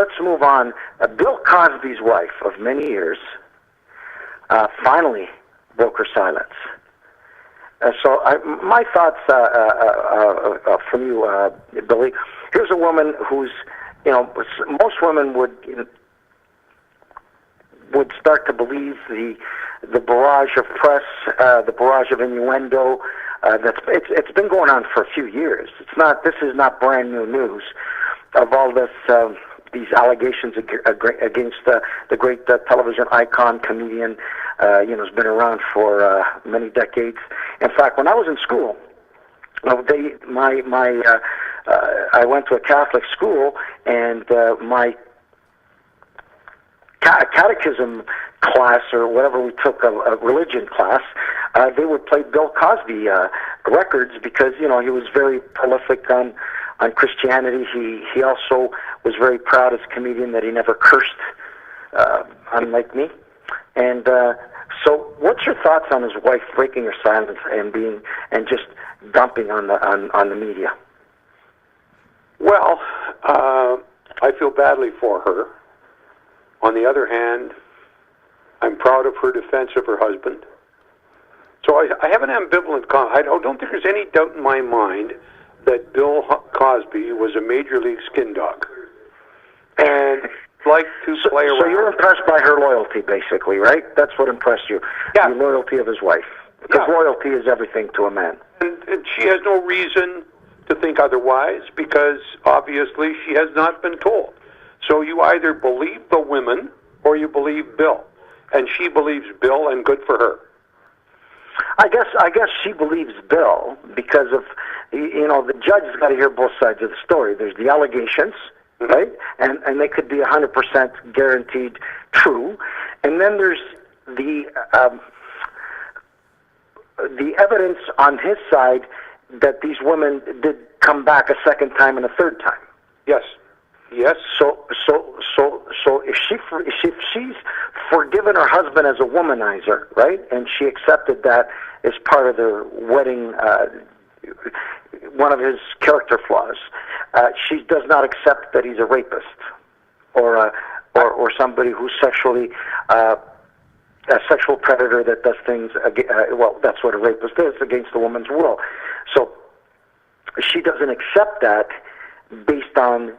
let's move on. Bill Cosby's wife of many years finally broke her silence. So my thoughts from you, Billy. Here's a woman who's, most women would start to believe the barrage of press, the barrage of innuendo. It's been going on for a few years. This is not brand new news of all this. These allegations against the great television icon, comedian, has been around for many decades. In fact, when I was in school, I went to a Catholic school, and my catechism class, or whatever we took, a religion class, they would play Bill Cosby records because he was very prolific on Christianity. He also was very proud as a comedian that he never cursed, unlike me. And so, what's your thoughts on his wife breaking her silence and just dumping on the media? Well, I feel badly for her. On the other hand, I'm proud of her defense of her husband. So I have an ambivalent comment. I don't think there's any doubt in my mind that Bill Cosby was a major league skin dog and liked to play around. So you're impressed by her loyalty, basically, right? That's what impressed you. Yeah. The loyalty of his wife. Because loyalty is everything to a man. And she has no reason to think otherwise, because obviously she has not been told. So you either believe the women or you believe Bill. And she believes Bill, and good for her. I guess she believes Bill because of, the judge has got to hear both sides of the story. There's the allegations, right? And they could be 100% guaranteed true. And then there's the evidence on his side that these women did come back a second time and a third time. Yes. Yes. So if she's forgiven her husband as a womanizer, right, and she accepted that as part of their wedding, one of his character flaws, she does not accept that he's a rapist or somebody who's sexually a sexual predator that does things. Well, that's what a rapist is, against a woman's will. So she doesn't accept that based on.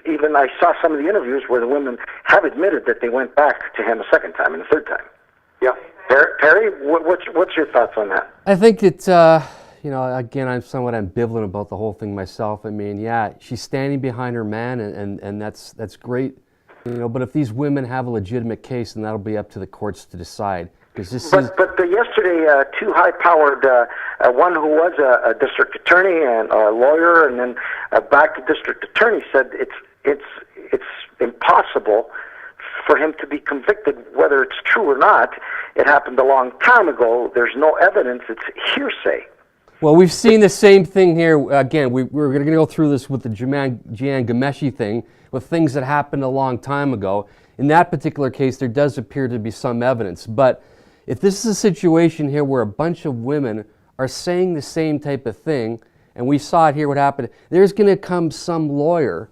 Even I saw some of the interviews where the women have admitted that they went back to him a second time and a third time. Yeah. Perry, what's your thoughts on that? I think that, again, I'm somewhat ambivalent about the whole thing myself. I mean, yeah, she's standing behind her man, and that's great. But if these women have a legitimate case, then that'll be up to the courts to decide. But yesterday, two high-powered, one who was a district attorney and a lawyer, and then back to district attorney, said it's impossible for him to be convicted, whether it's true or not. It happened a long time ago. There's no evidence. It's hearsay. Well, we've seen the same thing here. Again, we're going to go through this with the Jian Ghomeshi thing, with things that happened a long time ago. In that particular case, there does appear to be some evidence. But if this is a situation here where a bunch of women are saying the same type of thing, and we saw it here what happened, there's going to come some lawyer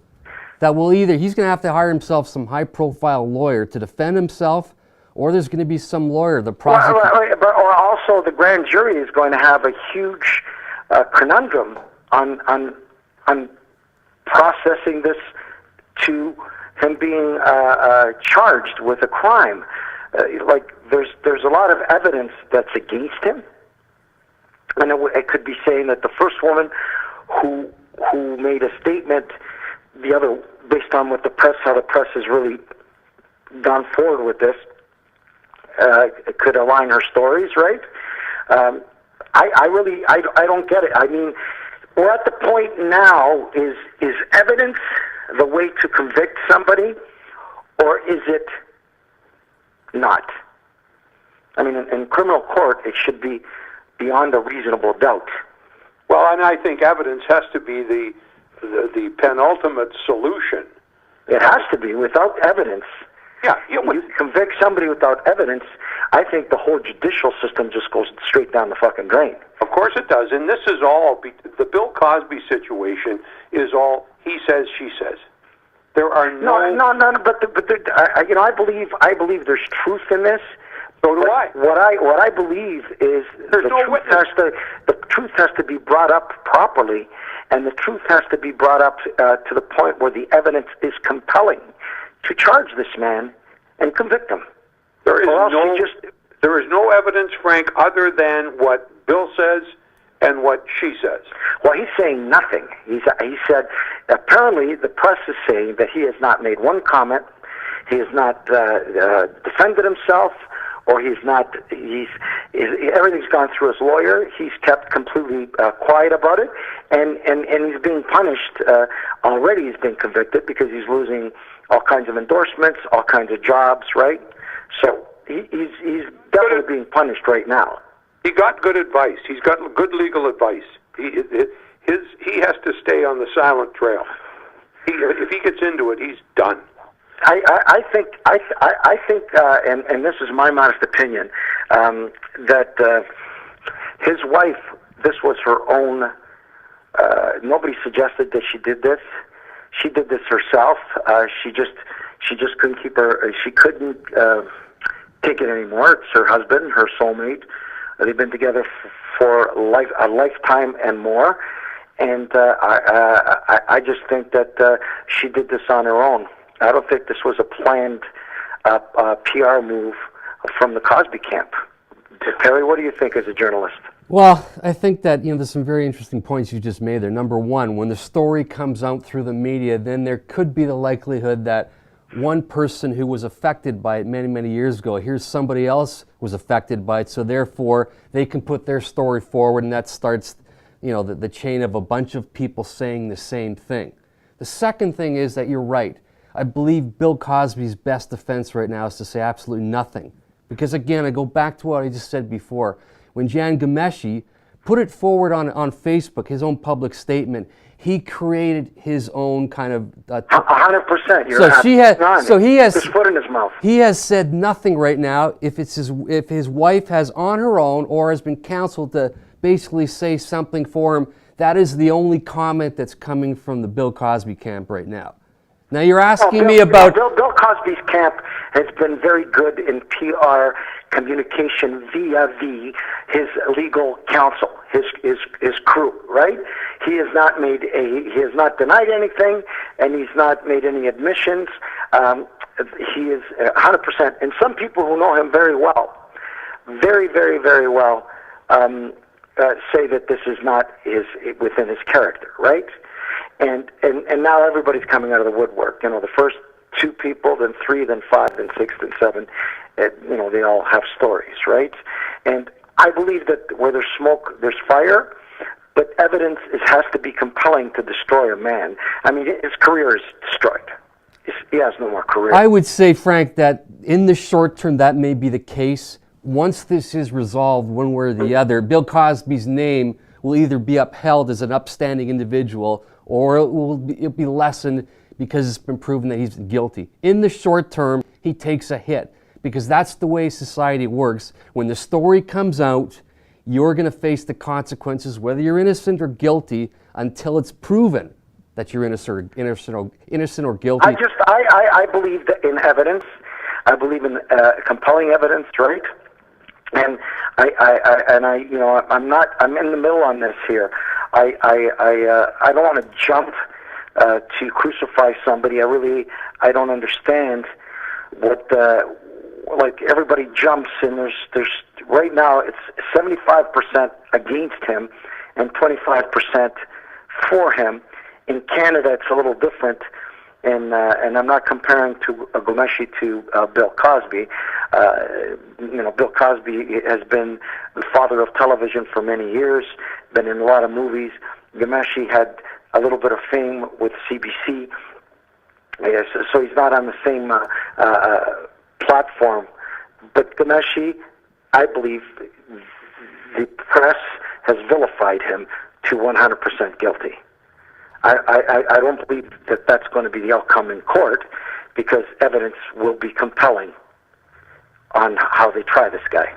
that will he's going to have to hire himself some high-profile lawyer to defend himself, or there's going to be some lawyer, the prosecutor. Or also the grand jury is going to have a huge conundrum on processing this to him being charged with a crime. There's a lot of evidence that's against him, and it could be saying that the first woman who made a statement, the other, based on what how the press has really gone forward with this, could align her stories, right? I don't get it. I mean, we're at the point now, is evidence the way to convict somebody, or is it not? I mean, in criminal court, it should be beyond a reasonable doubt. Well, and I think evidence has to be the penultimate solution. It has to be. Without evidence, you convict somebody without evidence, I think the whole judicial system just goes straight down the fucking drain. Of course it does. And this is all, the Bill Cosby situation is all he says, she says. There are no. I believe there's truth in this. So do I. What I believe is the truth has to be brought up properly, and the truth has to be brought up to the point where the evidence is compelling to charge this man and convict him. There is no evidence, Frank, other than what Bill says and what she says. Well, he's saying nothing. He said, apparently the press is saying that he has not made one comment, he has not defended himself, or everything's gone through his lawyer. He's kept completely quiet about it, and he's being punished. Already he's been convicted because he's losing all kinds of endorsements, all kinds of jobs, right? So he's definitely being punished right now. He got good advice. He's got good legal advice. He has to stay on the silent trail. If he gets into it, he's done. I think, and this is my modest opinion, that his wife, this was her own. Nobody suggested that she did this. She did this herself. She just couldn't keep her. She couldn't take it anymore. It's her husband, her soulmate. They've been together for a lifetime and more. And I just think that she did this on her own. I don't think this was a planned PR move from the Cosby camp. Terry, what do you think as a journalist? Well, I think that there's some very interesting points you just made there. Number one, when the story comes out through the media, then there could be the likelihood that one person who was affected by it many, many years ago, here's somebody else was affected by it, so therefore they can put their story forward, and that starts the chain of a bunch of people saying the same thing. The second thing is that you're right. I believe Bill Cosby's best defense right now is to say absolutely nothing. Because again, I go back to what I just said before. When Jian Ghomeshi put it forward on Facebook, his own public statement, he created his own kind of... 100%. So he has his foot in his mouth. He has said nothing right now. If his wife has on her own or has been counseled to basically say something for him, that is the only comment that's coming from the Bill Cosby camp right now. Now you're asking me about... Bill Cosby's camp has been very good in PR communication via his legal counsel, his crew, right? He has not denied anything, and he's not made any admissions. He is 100%, and some people who know him very well, very, very, very well, say that this is not within his character, right? And now everybody's coming out of the woodwork. The first 2 people, then 3, then 5, then 6, then 7. They all have stories, right? And I believe that where there's smoke, there's fire. But evidence has to be compelling to destroy a man. I mean, his career is destroyed. He has no more career. I would say, Frank, that in the short term, that may be the case. Once this is resolved one way or the other, Bill Cosby's name will either be upheld as an upstanding individual or it'll be lessened because it's been proven that he's guilty. In the short term, he takes a hit because that's the way society works. When the story comes out, you're going to face the consequences, whether you're innocent or guilty, until it's proven that you're innocent or guilty. I believe that in evidence. I believe in compelling evidence, right? And I'm in the middle on this here. I don't want to jump to crucify somebody. I don't understand what like everybody jumps, and there's right now it's 75% against him and 25% for him. In Canada, it's a little different. And I'm not comparing to Ghomeshi to Bill Cosby. Bill Cosby has been the father of television for many years, been in a lot of movies. Ghomeshi had a little bit of fame with CBC, so he's not on the same platform. But Ghomeshi, I believe, the press has vilified him to 100% guilty. I don't believe that that's going to be the outcome in court because evidence will be compelling on how they try this guy.